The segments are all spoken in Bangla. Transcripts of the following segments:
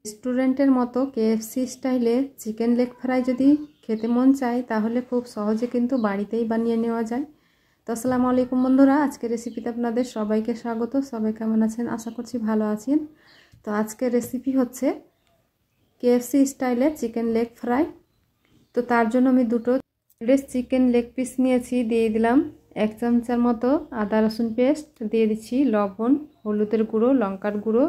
রেস্টুরেন্টের মতো কেএফসি স্টাইলে চিকেন লেগ ফ্রাই যদি খেতে মন চায় তাহলে খুব সহজে কিন্তু বাড়িতেই বানিয়ে নেওয়া যায়। তো আসসালামু আলাইকুম বন্ধুরা, আজকের রেসিপিতে আপনাদের সবাইকে স্বাগত। সবাই কেমন আছেন? আশা করছি ভালো আছেন। তো আজকের রেসিপি হচ্ছে কেএফসি স্টাইলে চিকেন লেগ ফ্রাই। তো তার জন্য আমি দুটো চিকেন লেগ পিস নিয়েছি, দিয়ে দিলাম 1 চামচার মতো আদা রসুন পেস্ট, দিয়ে দিচ্ছি লবণ, হলুদের গুঁড়ো, লঙ্কার গুঁড়ো,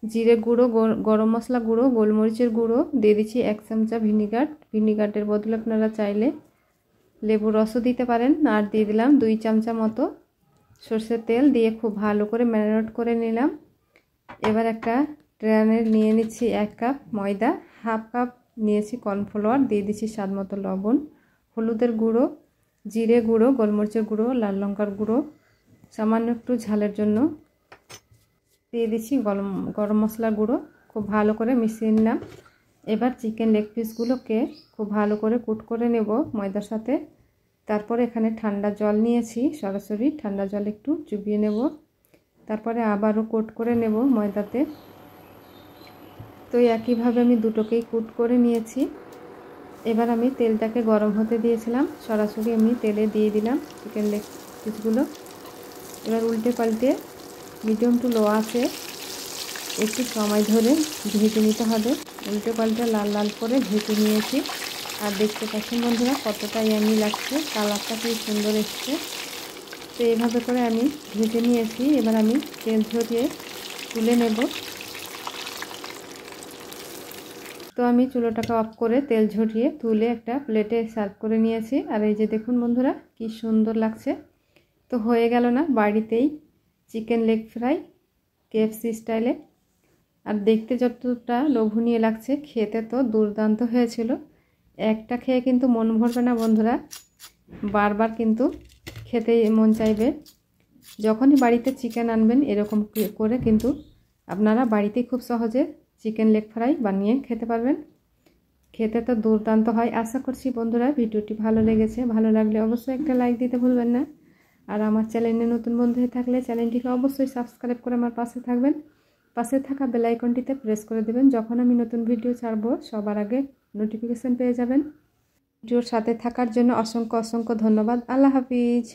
জিরে গুঁড়ো, গরম মশলা গুঁড়ো, গোলমরিচের গুঁড়ো, দিয়ে দিচ্ছি 1 চামচা ভিনিগারের বদলে আপনারা চাইলে লেবুর রসও দিতে পারেন। আর দিয়ে দিলাম 2 চামচা মতো সরষের তেল, দিয়ে খুব ভালো করে ম্যারিনেট করে নিলাম। এবার একটা ট্রেনে নিয়ে নিচ্ছি 1 কাপ ময়দা, হাফ কাপ নিয়েছি কর্নফ্লাওয়ার, দিয়ে দিচ্ছি স্বাদ মতো লবণ, হলুদের গুঁড়ো, জিরে গুঁড়ো, গোলমরিচের গুঁড়ো, লাল লঙ্কার গুঁড়ো, সামান্য একটু ঝালের জন্য দিয়ে দিচ্ছি গরম মশলার গুঁড়ো। খুব ভালো করে মিশিয়ে নিলাম। এবার চিকেন লেগ পিসগুলোকে খুব ভালো করে কুট করে নেব ময়দার সাথে। তারপরে এখানে ঠান্ডা জল নিয়েছি, সরাসরি ঠান্ডা জল একটু চুবিয়ে নেব। তারপরে আবারও কোট করে নেব ময়দাতে। তো একইভাবে আমি দুটোকেই কুট করে নিয়েছি। এবার আমি তেলটাকে গরম হতে দিয়েছিলাম, সরাসরি আমি তেলে দিয়ে দিলাম চিকেন লেগ পিসগুলো। এবার উল্টে পাল্টে মিডিয়াম টু লো আছে একটু সময় ধরে ভেজে নিতে হবে। উল্টে পাল্টে লাল লাল করে ভেজে নিয়েছি। আর দেখতে পাচ্ছেন বন্ধুরা কতটা ইয়ামি লাগছে, কালারটা কি সুন্দর এসছে। তো এইভাবে করে আমি ভেজে নিয়েছি। এবার আমি তেল ঝরিয়ে তুলে নেব। তো আমি চুলোটাকে অফ করে তেল ঝরিয়ে তুলে একটা প্লেটে সার্ভ করে নিয়েছি। আর এই যে দেখুন বন্ধুরা কি সুন্দর লাগছে। তো হয়ে গেল না বাড়িতেই চিকেন লেগ ফ্রাই কেএফসি স্টাইলে। আর দেখতে যতটা লোভনীয় লাগছে, খেতে তো দুর্দান্ত হয়েছিল। একটা খেয়ে কিন্তু মন ভরবে না বন্ধুরা, বারবার কিন্তু খেতে মন চাইবে। যখনই বাড়িতে চিকেন আনবেন এরকম করে কিন্তু আপনারা বাড়িতেই খুব সহজে চিকেন লেগ ফ্রাই বানিয়ে খেতে পারবেন। খেতে তো দুর্দান্ত হয়। আশা করছি বন্ধুরা ভিডিওটি ভালো লেগেছে। ভালো লাগলে অবশ্যই একটা লাইক দিতে ভুলবেন না। আর আমার চ্যানেলে নতুন বন্ধু হয়ে থাকলে চ্যানেলটিকে অবশ্যই সাবস্ক্রাইব করে আমার পাশে থাকবেন। পাশে থাকা বেল আইকনটিতে প্রেস করে দেবেন, যখন আমি নতুন ভিডিও ছাড়বো সবার আগে নোটিফিকেশন পেয়ে যাবেন। ভিডিওর সাথে থাকার জন্য অসংখ্য ধন্যবাদ। আল্লাহ হাফিজ।